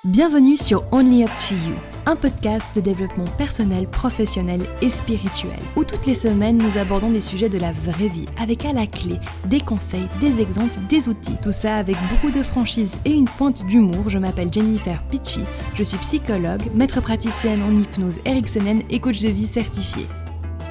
Bienvenue sur Only Up to You, un podcast de développement personnel, professionnel et spirituel, où toutes les semaines nous abordons des sujets de la vraie vie, avec à la clé des conseils, des exemples, des outils. Tout ça avec beaucoup de franchise et une pointe d'humour. Je m'appelle Jennifer Pitchy, je suis psychologue, maître praticienne en hypnose ericksonienne et coach de vie certifié.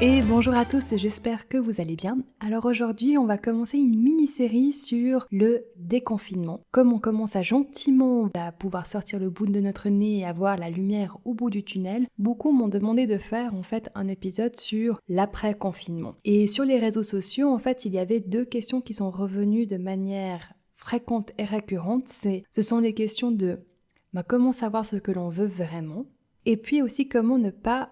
Et bonjour à tous, j'espère que vous allez bien. Alors aujourd'hui, on va commencer une mini-série sur le déconfinement. Comme on commence à gentiment à pouvoir sortir le bout de notre nez et avoir la lumière au bout du tunnel, beaucoup m'ont demandé de faire en fait un épisode sur l'après-confinement. Et sur les réseaux sociaux, en fait, il y avait deux questions qui sont revenues de manière fréquente et récurrente. Ce sont les questions de comment savoir ce que l'on veut vraiment, et puis aussi comment ne pas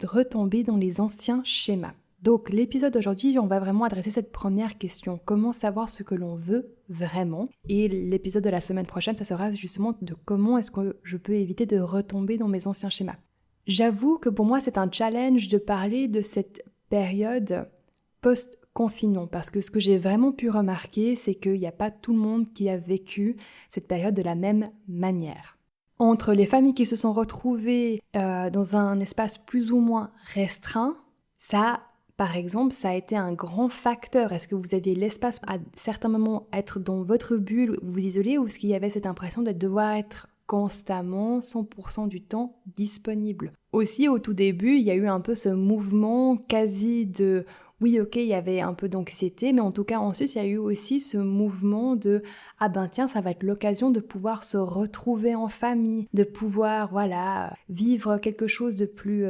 retomber dans les anciens schémas. Donc l'épisode d'aujourd'hui, on va vraiment adresser cette première question, comment savoir ce que l'on veut vraiment, et l'épisode de la semaine prochaine, ça sera justement de comment est-ce que je peux éviter de retomber dans mes anciens schémas. J'avoue que pour moi c'est un challenge de parler de cette période post-confinement, parce que ce que j'ai vraiment pu remarquer, c'est qu'il n'y a pas tout le monde qui a vécu cette période de la même manière. Entre les familles qui se sont retrouvées dans un espace plus ou moins restreint, ça, par exemple, ça a été un grand facteur. Est-ce que vous aviez l'espace à certains moments être dans votre bulle, vous isoler, ou est-ce qu'il y avait cette impression de devoir être constamment, 100% du temps disponible? Aussi, au tout début, il y a eu un peu ce mouvement quasi de... Oui, ok, il y avait un peu d'anxiété, mais en tout cas, ensuite, il y a eu aussi ce mouvement de « Ah ben tiens, ça va être l'occasion de pouvoir se retrouver en famille, de pouvoir, vivre quelque chose de plus...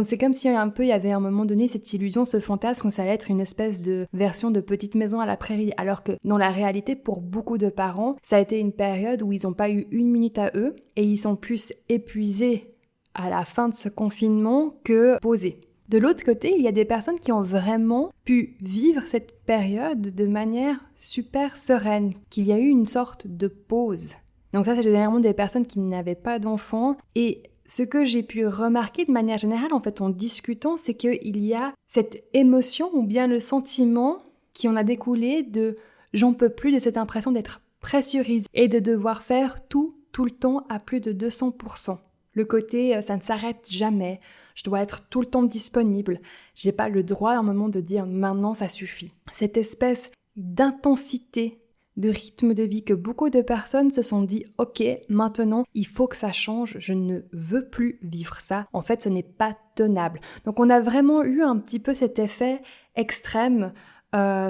C'est comme si il y avait à un moment donné cette illusion, ce fantasme, où ça allait être une espèce de version de petite maison à la prairie, alors que dans la réalité, pour beaucoup de parents, ça a été une période où ils n'ont pas eu une minute à eux, et ils sont plus épuisés à la fin de ce confinement que posés. De l'autre côté, il y a des personnes qui ont vraiment pu vivre cette période de manière super sereine, qu'il y a eu une sorte de pause. Donc ça, c'est généralement des personnes qui n'avaient pas d'enfants. Et ce que j'ai pu remarquer de manière générale, en fait, en discutant, c'est qu'il y a cette émotion ou bien le sentiment qui en a découlé de « j'en peux plus » de cette impression d'être pressurisé et de devoir faire tout le temps à plus de 200%. Le côté « ça ne s'arrête jamais ». Je dois être tout le temps disponible. J'ai pas le droit à un moment de dire maintenant ça suffit. Cette espèce d'intensité, de rythme de vie que beaucoup de personnes se sont dit ok, maintenant il faut que ça change, je ne veux plus vivre ça. En fait, ce n'est pas tenable. Donc on a vraiment eu un petit peu cet effet extrême,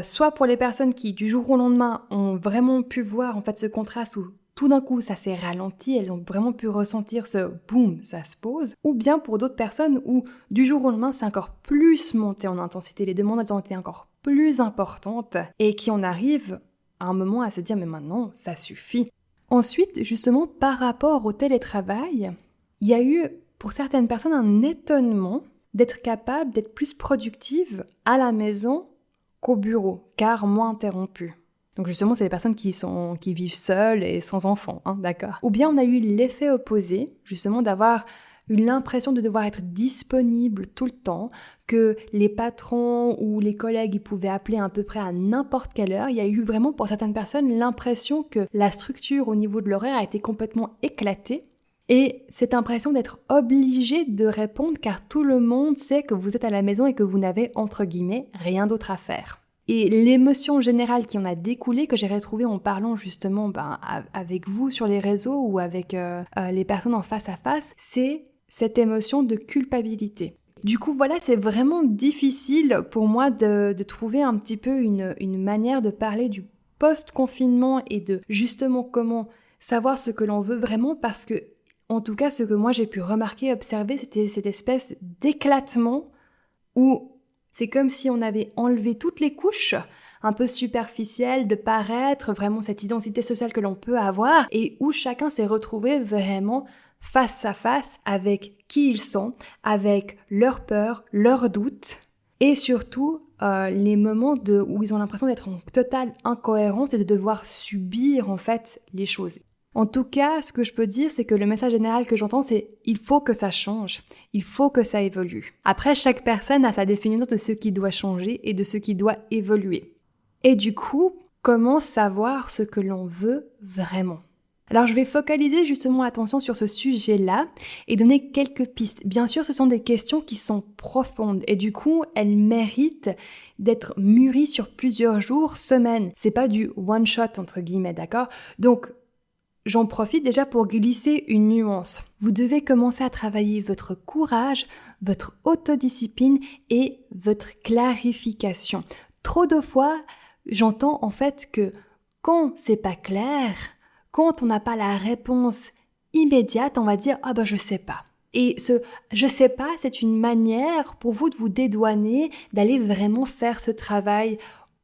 soit pour les personnes qui du jour au lendemain ont vraiment pu voir en fait ce contraste où tout d'un coup, ça s'est ralenti, elles ont vraiment pu ressentir ce boum, ça se pose. Ou bien pour d'autres personnes où, du jour au lendemain, c'est encore plus monté en intensité, les demandes elles ont été encore plus importantes et qui en arrivent à un moment à se dire « mais maintenant, ça suffit ». Ensuite, justement, par rapport au télétravail, il y a eu pour certaines personnes un étonnement d'être capable d'être plus productive à la maison qu'au bureau, car moins interrompue. Donc justement, c'est les personnes qui vivent seules et sans enfants, d'accord. Ou bien on a eu l'effet opposé, justement d'avoir eu l'impression de devoir être disponible tout le temps, que les patrons ou les collègues ils pouvaient appeler à peu près à n'importe quelle heure. Il y a eu vraiment pour certaines personnes l'impression que la structure au niveau de l'horaire a été complètement éclatée. Et cette impression d'être obligé de répondre car tout le monde sait que vous êtes à la maison et que vous n'avez, entre guillemets, rien d'autre à faire. Et l'émotion générale qui en a découlé, que j'ai retrouvée en parlant justement avec vous sur les réseaux ou avec les personnes en face à face, c'est cette émotion de culpabilité. Du coup, voilà, c'est vraiment difficile pour moi de trouver un petit peu une manière de parler du post-confinement et de justement comment savoir ce que l'on veut vraiment, parce que, en tout cas, ce que moi j'ai pu remarquer, observer, c'était cette espèce d'éclatement où c'est comme si on avait enlevé toutes les couches un peu superficielles de paraître, vraiment cette identité sociale que l'on peut avoir, et où chacun s'est retrouvé vraiment face à face avec qui ils sont, avec leurs peurs, leurs doutes, et surtout les moments où ils ont l'impression d'être en totale incohérence et de devoir subir en fait les choses. En tout cas, ce que je peux dire, c'est que le message général que j'entends, c'est « il faut que ça change, il faut que ça évolue ». Après, chaque personne a sa définition de ce qui doit changer et de ce qui doit évoluer. Et du coup, comment savoir ce que l'on veut vraiment ? Alors je vais focaliser justement attention sur ce sujet-là et donner quelques pistes. Bien sûr, ce sont des questions qui sont profondes et du coup, elles méritent d'être mûries sur plusieurs jours, semaines. C'est pas du one shot entre guillemets, d'accord? Donc, j'en profite déjà pour glisser une nuance. Vous devez commencer à travailler votre courage, votre autodiscipline et votre clarification. Trop de fois, j'entends en fait que quand c'est pas clair, quand on n'a pas la réponse immédiate, on va dire « Ah ben je sais pas ». Et ce « je sais pas », c'est une manière pour vous de vous dédouaner, d'aller vraiment faire ce travail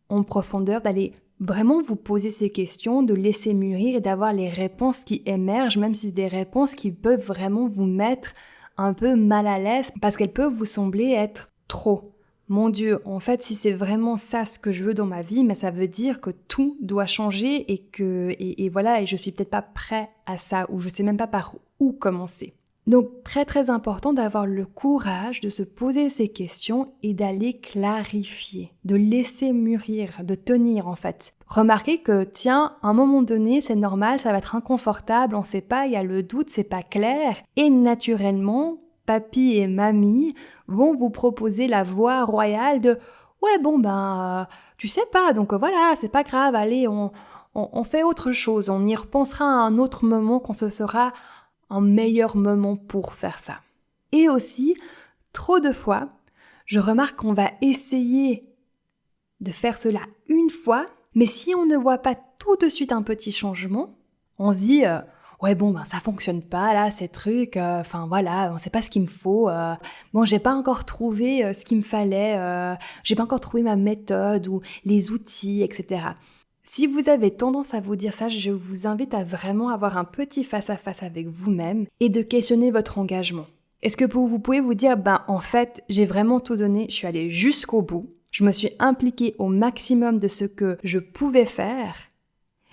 en profondeur, d'aller vraiment vous poser ces questions, de laisser mûrir et d'avoir les réponses qui émergent, même si c'est des réponses qui peuvent vraiment vous mettre un peu mal à l'aise parce qu'elles peuvent vous sembler être trop. Mon Dieu, en fait, si c'est vraiment ça ce que je veux dans ma vie, mais ça veut dire que tout doit changer et voilà, et je suis peut-être pas prêt à ça, ou je sais même pas par où commencer. Donc, très très important d'avoir le courage de se poser ces questions et d'aller clarifier, de laisser mûrir, de tenir en fait. Remarquez que, tiens, à un moment donné, c'est normal, ça va être inconfortable, on sait pas, il y a le doute, c'est pas clair, et naturellement, papy et mamie vont vous proposer la voie royale de « Ouais, bon, tu sais pas, donc voilà, c'est pas grave, allez, on fait autre chose, on y repensera à un autre moment quand ce sera un meilleur moment pour faire ça. » Et aussi, trop de fois, je remarque qu'on va essayer de faire cela une fois, mais si on ne voit pas tout de suite un petit changement, on se dit ouais bon ça fonctionne pas là ces trucs, voilà, on sait pas ce qu'il me faut, j'ai pas encore trouvé ce qu'il me fallait, j'ai pas encore trouvé ma méthode ou les outils, etc. Si vous avez tendance à vous dire ça, je vous invite à vraiment avoir un petit face-à-face avec vous-même et de questionner votre engagement. Est-ce que vous pouvez vous dire, en fait, j'ai vraiment tout donné, je suis allée jusqu'au bout, je me suis impliquée au maximum de ce que je pouvais faire,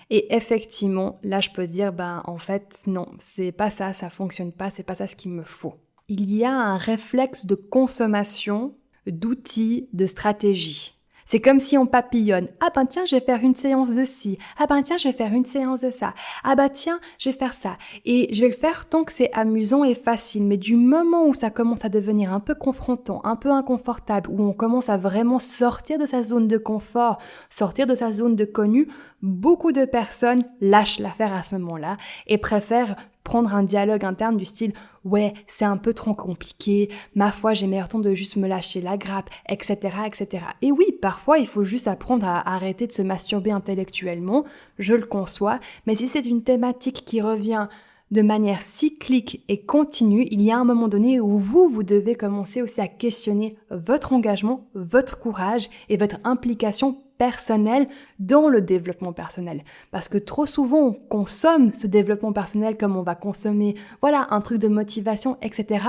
et effectivement, là je peux dire, en fait, non, c'est pas ça, ça fonctionne pas, c'est pas ça ce qu'il me faut. Il y a un réflexe de consommation d'outils, de stratégies. C'est comme si on papillonne. Ah tiens, je vais faire une séance de ci. Ah tiens, je vais faire une séance de ça. Ah tiens, je vais faire ça. Et je vais le faire tant que c'est amusant et facile. Mais du moment où ça commence à devenir un peu confrontant, un peu inconfortable, où on commence à vraiment sortir de sa zone de confort, sortir de sa zone de connu, beaucoup de personnes lâchent l'affaire à ce moment-là et préfèrent prendre un dialogue interne du style « ouais, c'est un peu trop compliqué, ma foi, j'ai meilleur temps de juste me lâcher la grappe, etc. etc. » Et oui, parfois, il faut juste apprendre à arrêter de se masturber intellectuellement, je le conçois, mais si c'est une thématique qui revient de manière cyclique et continue, il y a un moment donné où vous devez commencer aussi à questionner votre engagement, votre courage et votre implication personnelle dans le développement personnel. Parce que trop souvent, on consomme ce développement personnel comme on va consommer, un truc de motivation, etc.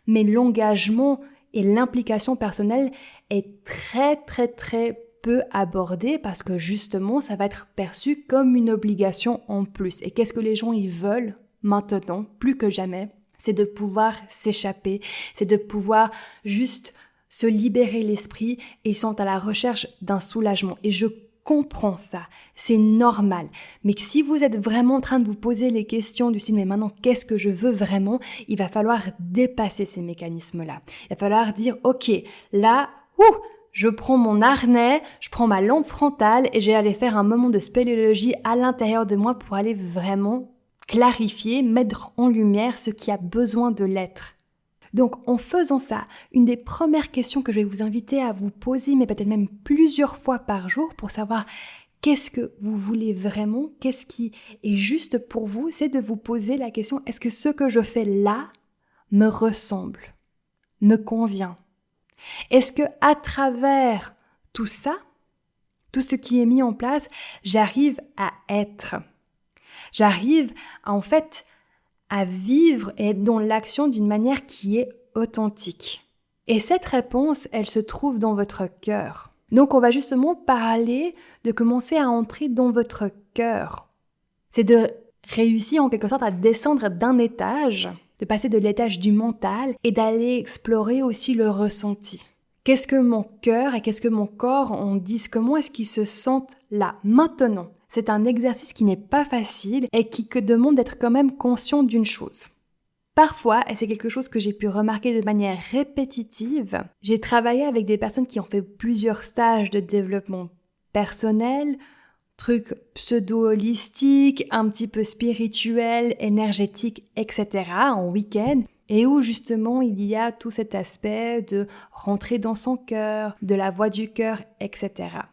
Mais l'engagement et l'implication personnelle est très, très, très peu abordé parce que justement, ça va être perçu comme une obligation en plus. Et qu'est-ce que les gens y veulent maintenant, plus que jamais? C'est de pouvoir s'échapper, c'est de pouvoir juste se libérer l'esprit et sont à la recherche d'un soulagement. Et je comprends ça, c'est normal. Mais si vous êtes vraiment en train de vous poser les questions du style « mais maintenant, qu'est-ce que je veux vraiment ?» il va falloir dépasser ces mécanismes-là. Il va falloir dire « ok, là, je prends mon harnais, je prends ma lampe frontale et je vais aller faire un moment de spéléologie à l'intérieur de moi pour aller vraiment clarifier, mettre en lumière ce qui a besoin de l'être. » Donc, en faisant ça, une des premières questions que je vais vous inviter à vous poser, mais peut-être même plusieurs fois par jour pour savoir qu'est-ce que vous voulez vraiment, qu'est-ce qui est juste pour vous, c'est de vous poser la question, est-ce que ce que je fais là me ressemble, me convient? Est-ce que à travers tout ça, tout ce qui est mis en place, j'arrive à être? J'arrive à vivre et être dans l'action d'une manière qui est authentique. Et cette réponse, elle se trouve dans votre cœur. Donc on va justement parler de commencer à entrer dans votre cœur. C'est de réussir en quelque sorte à descendre d'un étage, de passer de l'étage du mental et d'aller explorer aussi le ressenti. Qu'est-ce que mon cœur et qu'est-ce que mon corps en disent? Comment est-ce qu'ils se sentent là, maintenant? c'est un exercice qui n'est pas facile et qui demande d'être quand même conscient d'une chose. Parfois, et c'est quelque chose que j'ai pu remarquer de manière répétitive, j'ai travaillé avec des personnes qui ont fait plusieurs stages de développement personnel, trucs pseudo-holistiques, un petit peu spirituels, énergétiques, etc. en week-end, et où justement il y a tout cet aspect de rentrer dans son cœur, de la voix du cœur, etc.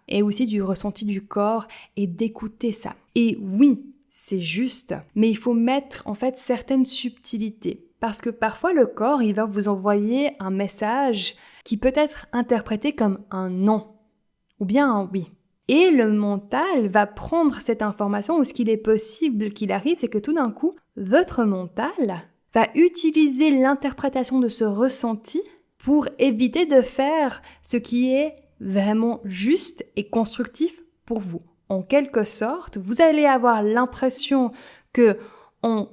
Et aussi du ressenti du corps et d'écouter ça. Et oui, c'est juste, mais il faut mettre en fait certaines subtilités. Parce que parfois le corps, il va vous envoyer un message qui peut être interprété comme un non, ou bien un oui. Et le mental va prendre cette information, ou ce qu'il est possible qu'il arrive, c'est que tout d'un coup, votre mental va utiliser l'interprétation de ce ressenti pour éviter de faire ce qui est vraiment juste et constructif pour vous. En quelque sorte, vous allez avoir l'impression que en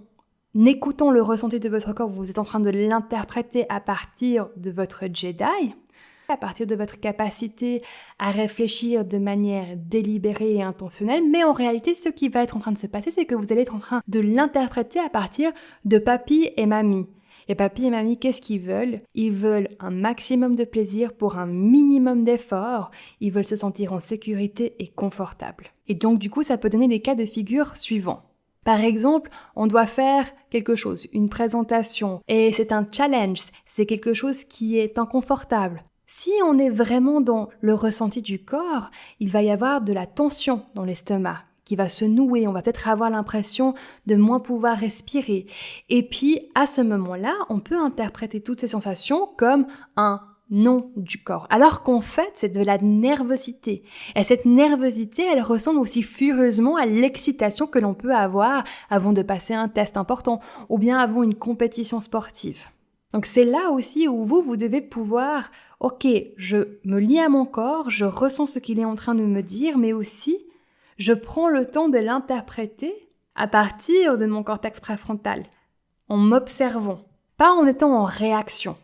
écoutant le ressenti de votre corps, vous êtes en train de l'interpréter à partir de votre Jedi, à partir de votre capacité à réfléchir de manière délibérée et intentionnelle, mais en réalité, ce qui va être en train de se passer, c'est que vous allez être en train de l'interpréter à partir de papy et mamie. Et papy et mamie, qu'est-ce qu'ils veulent ? Ils veulent un maximum de plaisir pour un minimum d'effort. Ils veulent se sentir en sécurité et confortable. Et donc, du coup, ça peut donner les cas de figure suivants. Par exemple, on doit faire quelque chose, une présentation, et c'est un challenge, c'est quelque chose qui est inconfortable. Si on est vraiment dans le ressenti du corps, il va y avoir de la tension dans l'estomac qui va se nouer, on va peut-être avoir l'impression de moins pouvoir respirer. Et puis, à ce moment-là, on peut interpréter toutes ces sensations comme un non du corps. Alors qu'en fait, c'est de la nervosité. Et cette nervosité, elle ressemble aussi furieusement à l'excitation que l'on peut avoir avant de passer un test important ou bien avant une compétition sportive. Donc c'est là aussi où vous devez pouvoir, ok, je me lie à mon corps, je ressens ce qu'il est en train de me dire, mais aussi, je prends le temps de l'interpréter à partir de mon cortex préfrontal, en m'observant, pas en étant en réaction.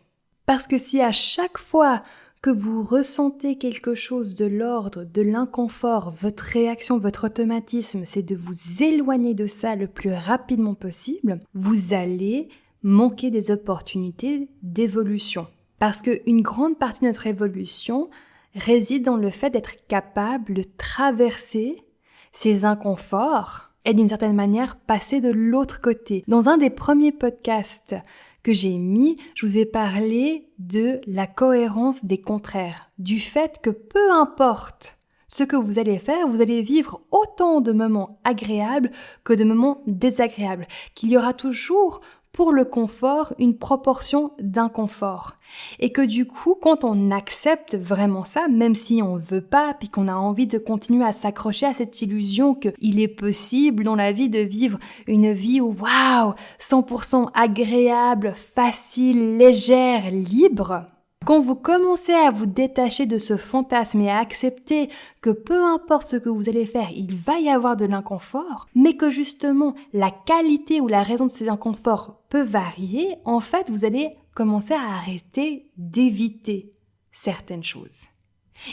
Parce que si à chaque fois que vous ressentez quelque chose de l'ordre, de l'inconfort, votre réaction, votre automatisme, c'est de vous éloigner de ça le plus rapidement possible, vous allez manquer des opportunités d'évolution. Parce qu'une grande partie de notre évolution réside dans le fait d'être capable de traverser ces inconforts et d'une certaine manière passer de l'autre côté. Dans un des premiers podcasts que j'ai mis, je vous ai parlé de la cohérence des contraires, du fait que peu importe ce que vous allez faire, vous allez vivre autant de moments agréables que de moments désagréables, qu'il y aura toujours pour le confort, une proportion d'inconfort. Et que du coup, quand on accepte vraiment ça, même si on veut pas, puis qu'on a envie de continuer à s'accrocher à cette illusion qu'il est possible dans la vie de vivre une vie waouh, 100% agréable, facile, légère, libre, quand vous commencez à vous détacher de ce fantasme et à accepter que peu importe ce que vous allez faire, il va y avoir de l'inconfort, mais que justement la qualité ou la raison de ces inconforts peut varier, en fait vous allez commencer à arrêter d'éviter certaines choses.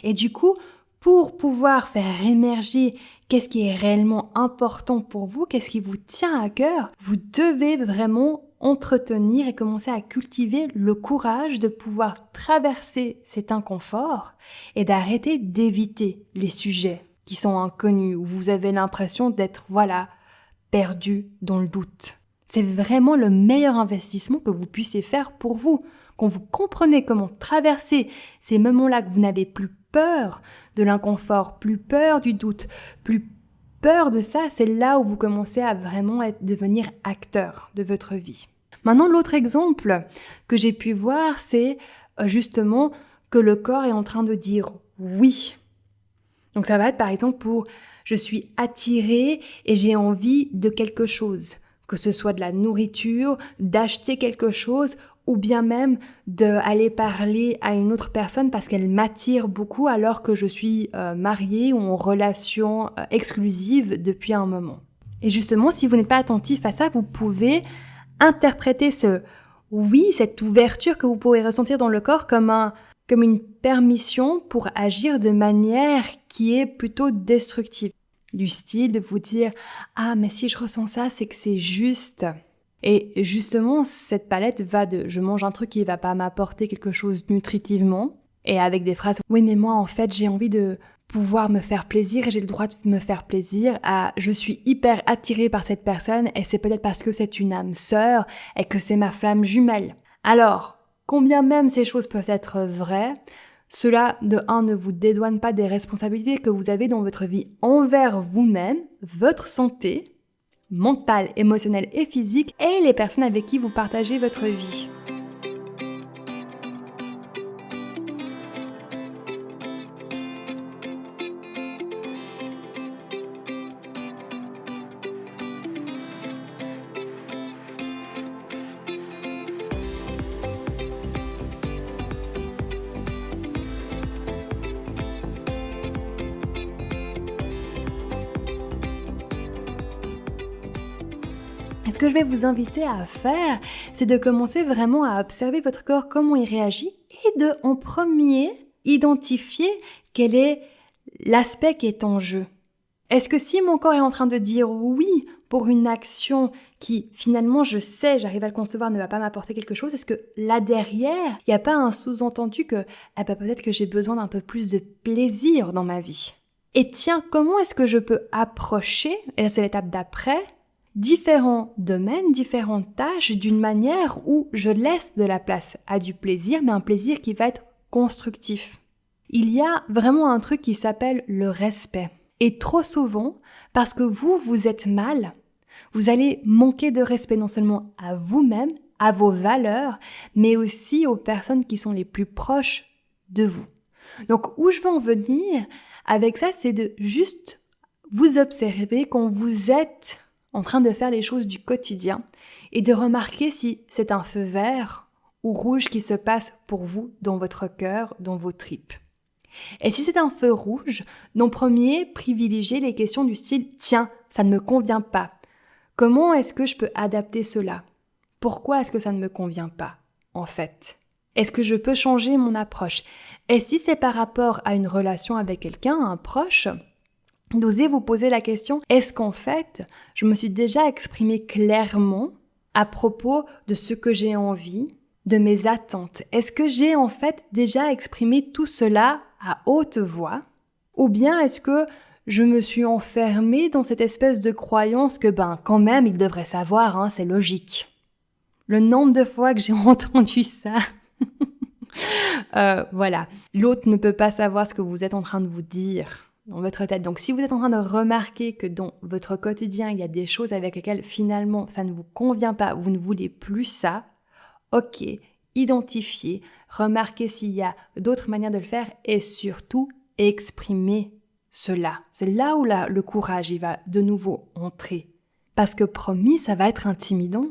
Et du coup, pour pouvoir faire émerger qu'est-ce qui est réellement important pour vous, qu'est-ce qui vous tient à cœur, vous devez vraiment entretenir et commencer à cultiver le courage de pouvoir traverser cet inconfort et d'arrêter d'éviter les sujets qui sont inconnus, où vous avez l'impression d'être, perdu dans le doute. C'est vraiment le meilleur investissement que vous puissiez faire pour vous. Quand vous comprenez comment traverser ces moments-là, que vous n'avez plus peur de l'inconfort, plus peur du doute, plus peur de ça, c'est là où vous commencez à vraiment devenir acteur de votre vie. Maintenant, l'autre exemple que j'ai pu voir, c'est justement que le corps est en train de dire oui. Donc ça va être par exemple pour je suis attirée et j'ai envie de quelque chose, que ce soit de la nourriture, d'acheter quelque chose ou bien même d'aller parler à une autre personne parce qu'elle m'attire beaucoup alors que je suis mariée ou en relation exclusive depuis un moment. Et justement, si vous n'êtes pas attentif à ça, vous pouvez interpréter ce oui, cette ouverture que vous pourrez ressentir dans le corps comme une permission pour agir de manière qui est plutôt destructive. Du style de vous dire « Ah, mais si je ressens ça, c'est que c'est juste ». Et justement, cette palette va de « Je mange un truc qui va pas m'apporter quelque chose nutritivement » et avec des phrases « Oui, mais moi, en fait, j'ai envie de pouvoir me faire plaisir et j'ai le droit de me faire plaisir » à « Je suis hyper attirée par cette personne et c'est peut-être parce que c'est une âme sœur et que c'est ma flamme jumelle. » Alors, combien même ces choses peuvent être vraies, cela, de un, ne vous dédouane pas des responsabilités que vous avez dans votre vie envers vous-même, votre santé, mentale, émotionnelle et physique, et les personnes avec qui vous partagez votre vie. Et ce que je vais vous inviter à faire, c'est de commencer vraiment à observer votre corps, comment il réagit, et de, en premier, identifier quel est l'aspect qui est en jeu. Est-ce que si mon corps est en train de dire oui pour une action qui, finalement, je sais, j'arrive à le concevoir, ne va pas m'apporter quelque chose, est-ce que là derrière, il n'y a pas un sous-entendu que peut-être que j'ai besoin d'un peu plus de plaisir dans ma vie? Et tiens, comment est-ce que je peux approcher, et c'est l'étape d'après, différents domaines, différentes tâches d'une manière où je laisse de la place à du plaisir, mais un plaisir qui va être constructif. Il y a vraiment un truc qui s'appelle le respect. Et trop souvent, parce que vous êtes mal, vous allez manquer de respect non seulement à vous-même, à vos valeurs, mais aussi aux personnes qui sont les plus proches de vous. Donc, où je veux en venir avec ça, c'est de juste vous observer quand vous êtes en train de faire les choses du quotidien et de remarquer si c'est un feu vert ou rouge qui se passe pour vous dans votre cœur, dans vos tripes. Et si c'est un feu rouge, donc premier, privilégiez les questions du style « Tiens, ça ne me convient pas. Comment est-ce que je peux adapter cela? Pourquoi est-ce que ça ne me convient pas, en fait? Est-ce que je peux changer mon approche? Et si c'est par rapport à une relation avec quelqu'un, un proche, d'oser vous poser la question, est-ce qu'en fait, je me suis déjà exprimée clairement à propos de ce que j'ai envie, de mes attentes? Est-ce que j'ai en fait déjà exprimé tout cela à haute voix? Ou bien est-ce que je me suis enfermée dans cette espèce de croyance que quand même, il devrait savoir, c'est logique. Le nombre de fois que j'ai entendu ça... voilà. L'autre ne peut pas savoir ce que vous êtes en train de vous dire dans votre tête. Donc si vous êtes en train de remarquer que dans votre quotidien, il y a des choses avec lesquelles finalement ça ne vous convient pas, vous ne voulez plus ça, ok, identifiez, remarquez s'il y a d'autres manières de le faire et surtout exprimez cela. C'est là où le courage il va de nouveau entrer. Parce que promis, ça va être intimidant.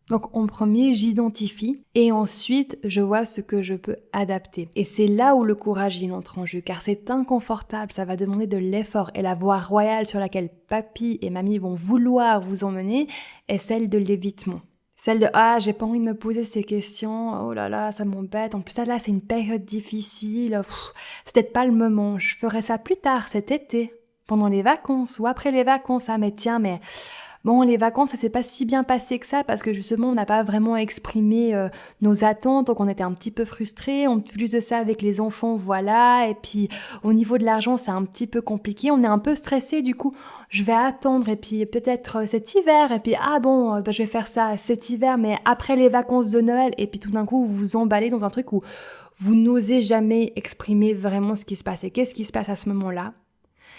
Donc en premier, j'identifie et ensuite, je vois ce que je peux adapter. Et c'est là où le courage il entre en jeu, car c'est inconfortable, ça va demander de l'effort. Et la voie royale sur laquelle papy et mamie vont vouloir vous emmener est celle de l'évitement. Celle de « Ah, j'ai pas envie de me poser ces questions, oh là là, ça m'embête, en plus là, c'est une période difficile, c'est peut-être pas le moment, je ferai ça plus tard cet été, pendant les vacances ou après les vacances, mais tiens, mais... » Bon, les vacances, ça s'est pas si bien passé que ça parce que justement, on n'a pas vraiment exprimé nos attentes, donc on était un petit peu frustrés. En plus de ça, avec les enfants, voilà. Et puis, au niveau de l'argent, c'est un petit peu compliqué. On est un peu stressés, du coup, je vais attendre et puis peut-être cet hiver. Et puis, je vais faire ça cet hiver, mais après les vacances de Noël. Et puis tout d'un coup, vous vous emballez dans un truc où vous n'osez jamais exprimer vraiment ce qui se passe. Et qu'est-ce qui se passe à ce moment-là?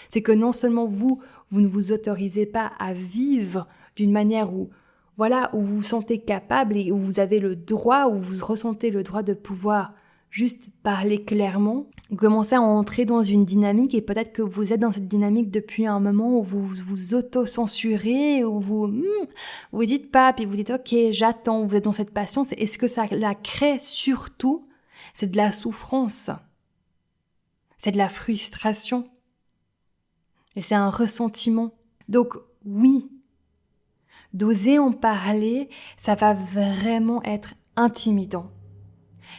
C'est que non seulement vous ne vous autorisez pas à vivre d'une manière où vous vous sentez capable et où vous avez le droit, où vous ressentez le droit de pouvoir juste parler clairement. Vous commencez à entrer dans une dynamique et peut-être que vous êtes dans cette dynamique depuis un moment où vous vous auto-censurez, où vous dites pas, puis vous dites ok, j'attends, vous êtes dans cette patience. Et ce que ça la crée surtout, c'est de la souffrance, c'est de la frustration. Et c'est un ressentiment. Donc oui, d'oser en parler, ça va vraiment être intimidant.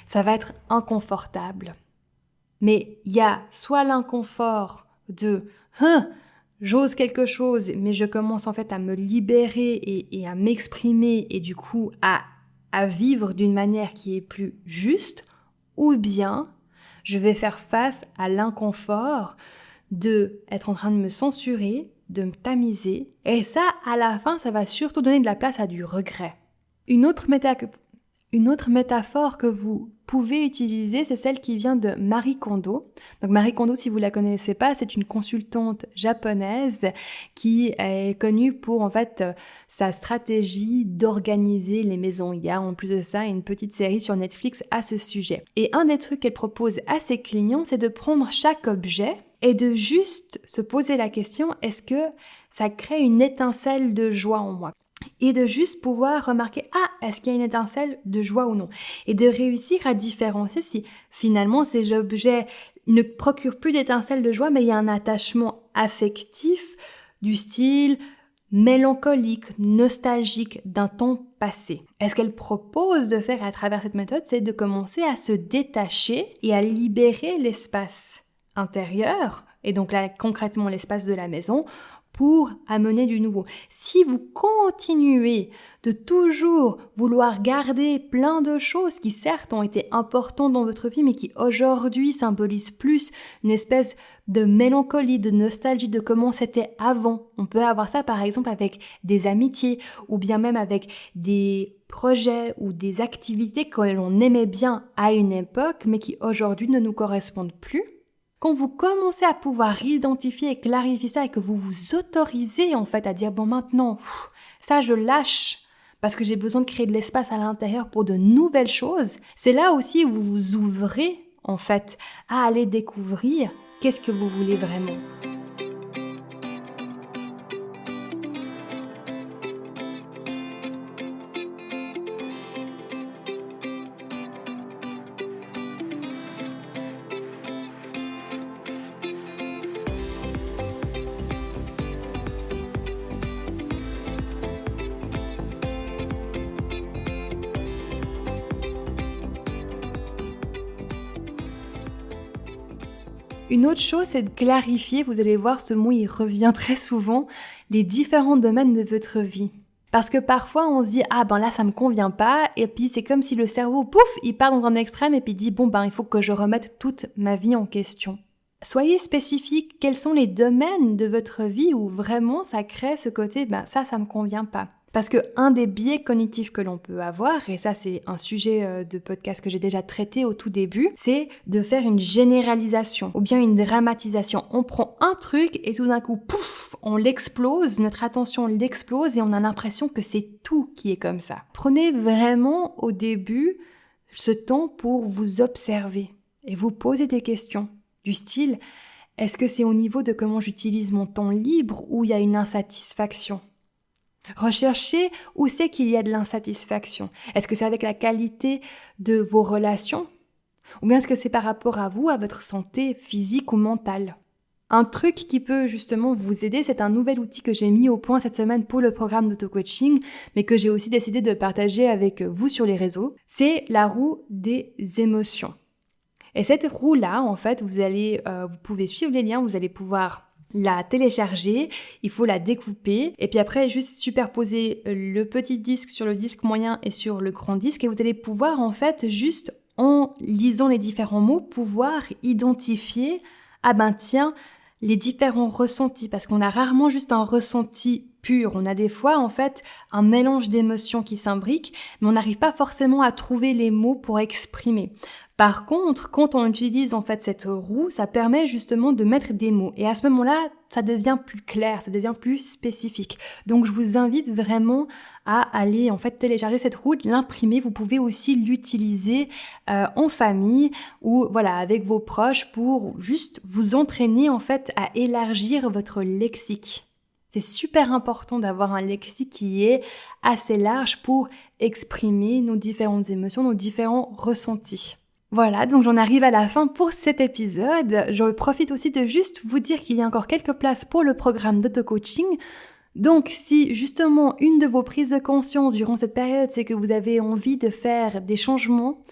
Ça va être inconfortable. Mais il y a soit l'inconfort de j'ose quelque chose, mais je commence en fait à me libérer et à m'exprimer et du coup à vivre d'une manière qui est plus juste, ou bien je vais faire face à l'inconfort de être en train de me censurer, de me tamiser, et ça, à la fin, ça va surtout donner de la place à du regret. Une autre métaphore que vous pouvez utiliser, c'est celle qui vient de Marie Kondo. Donc Marie Kondo, si vous la connaissez pas, c'est une consultante japonaise qui est connue pour en fait sa stratégie d'organiser les maisons. Il y a en plus de ça une petite série sur Netflix à ce sujet. Et un des trucs qu'elle propose à ses clients, c'est de prendre chaque objet et de juste se poser la question, est-ce que ça crée une étincelle de joie en moi ? Et de juste pouvoir remarquer, est-ce qu'il y a une étincelle de joie ou non ? Et de réussir à différencier si finalement ces objets ne procurent plus d'étincelle de joie, mais il y a un attachement affectif du style mélancolique, nostalgique d'un temps passé. Et ce qu'elle propose de faire à travers cette méthode, c'est de commencer à se détacher et à libérer l'espace intérieur, et donc là concrètement l'espace de la maison, pour amener du nouveau. Si vous continuez de toujours vouloir garder plein de choses qui certes ont été importantes dans votre vie, mais qui aujourd'hui symbolisent plus une espèce de mélancolie, de nostalgie de comment c'était avant. On peut avoir ça par exemple avec des amitiés ou bien même avec des projets ou des activités que l'on aimait bien à une époque, mais qui aujourd'hui ne nous correspondent plus. Quand vous commencez à pouvoir identifier et clarifier ça et que vous vous autorisez en fait à dire bon maintenant, ça je lâche parce que j'ai besoin de créer de l'espace à l'intérieur pour de nouvelles choses, c'est là aussi où vous vous ouvrez en fait à aller découvrir qu'est-ce que vous voulez vraiment. Une autre chose, c'est de clarifier, vous allez voir, ce mot il revient très souvent, les différents domaines de votre vie. Parce que parfois on se dit, là ça me convient pas, et puis c'est comme si le cerveau, pouf, il part dans un extrême et puis dit, il faut que je remette toute ma vie en question. Soyez spécifique, quels sont les domaines de votre vie où vraiment ça crée ce côté, ça me convient pas. Parce que un des biais cognitifs que l'on peut avoir, et ça c'est un sujet de podcast que j'ai déjà traité au tout début, c'est de faire une généralisation ou bien une dramatisation. On prend un truc et tout d'un coup, pouf, on l'explose, notre attention l'explose et on a l'impression que c'est tout qui est comme ça. Prenez vraiment au début ce temps pour vous observer et vous poser des questions du style, est-ce que c'est au niveau de comment j'utilise mon temps libre ou il y a une insatisfaction ? Recherchez où c'est qu'il y a de l'insatisfaction. Est-ce que c'est avec la qualité de vos relations ? Ou bien est-ce que c'est par rapport à vous, à votre santé physique ou mentale ? Un truc qui peut justement vous aider, c'est un nouvel outil que j'ai mis au point cette semaine pour le programme d'auto-coaching, mais que j'ai aussi décidé de partager avec vous sur les réseaux. C'est la roue des émotions. Et cette roue-là, en fait, vous pouvez suivre les liens, vous allez pouvoir la télécharger, il faut la découper et puis après juste superposer le petit disque sur le disque moyen et sur le grand disque et vous allez pouvoir en fait juste en lisant les différents mots pouvoir identifier les différents ressentis parce qu'on a rarement juste un ressenti pur, on a des fois en fait un mélange d'émotions qui s'imbriquent mais on n'arrive pas forcément à trouver les mots pour exprimer. Par contre, quand on utilise en fait cette roue, ça permet justement de mettre des mots. Et à ce moment-là, ça devient plus clair, ça devient plus spécifique. Donc je vous invite vraiment à aller en fait télécharger cette roue, l'imprimer. Vous pouvez aussi l'utiliser en famille ou avec vos proches pour juste vous entraîner en fait à élargir votre lexique. C'est super important d'avoir un lexique qui est assez large pour exprimer nos différentes émotions, nos différents ressentis. Voilà, donc j'en arrive à la fin pour cet épisode. Je profite aussi de juste vous dire qu'il y a encore quelques places pour le programme d'auto-coaching. Donc si justement une de vos prises de conscience durant cette période, c'est que vous avez envie de faire des changements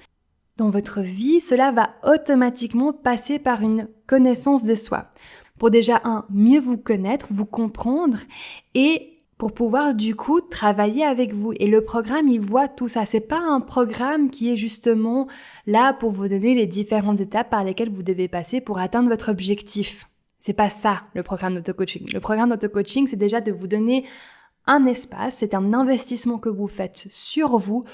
dans votre vie, cela va automatiquement passer par une connaissance de soi. pour déjà mieux vous connaître, vous comprendre et pour pouvoir du coup travailler avec vous. Et le programme, il voit tout ça. C'est pas un programme qui est justement là pour vous donner les différentes étapes par lesquelles vous devez passer pour atteindre votre objectif. C'est pas ça, le programme d'auto-coaching. Le programme d'auto-coaching, c'est déjà de vous donner un espace, c'est un investissement que vous faites sur vous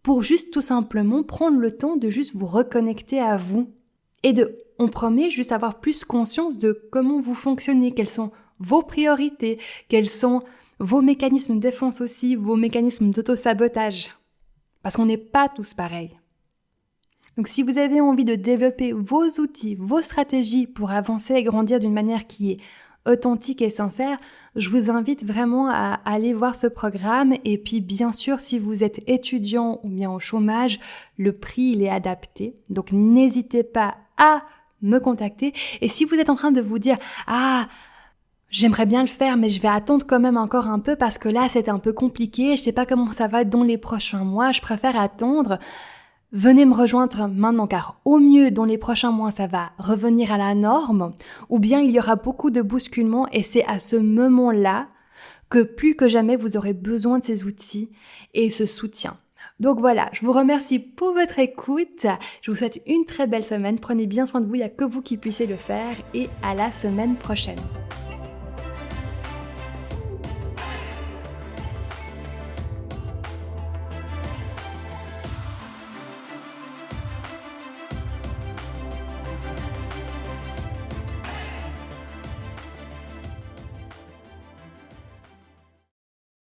pour juste tout simplement prendre le temps de juste vous reconnecter à vous et on promet juste avoir plus conscience de comment vous fonctionnez, quelles sont vos priorités, quels sont vos mécanismes de défense aussi, vos mécanismes d'auto-sabotage. Parce qu'on n'est pas tous pareils. Donc si vous avez envie de développer vos outils, vos stratégies pour avancer et grandir d'une manière qui est authentique et sincère, je vous invite vraiment à aller voir ce programme. Et puis bien sûr, si vous êtes étudiant ou bien au chômage, le prix il est adapté. Donc n'hésitez pas à me contacter. Et si vous êtes en train de vous dire « Ah, j'aimerais bien le faire, mais je vais attendre quand même encore un peu parce que là, c'est un peu compliqué. Je sais pas comment ça va être dans les prochains mois. Je préfère attendre. » Venez me rejoindre maintenant car au mieux, dans les prochains mois, ça va revenir à la norme ou bien il y aura beaucoup de bousculements et c'est à ce moment-là que plus que jamais, vous aurez besoin de ces outils et ce soutien. Donc voilà, je vous remercie pour votre écoute. Je vous souhaite une très belle semaine. Prenez bien soin de vous, il n'y a que vous qui puissiez le faire et à la semaine prochaine.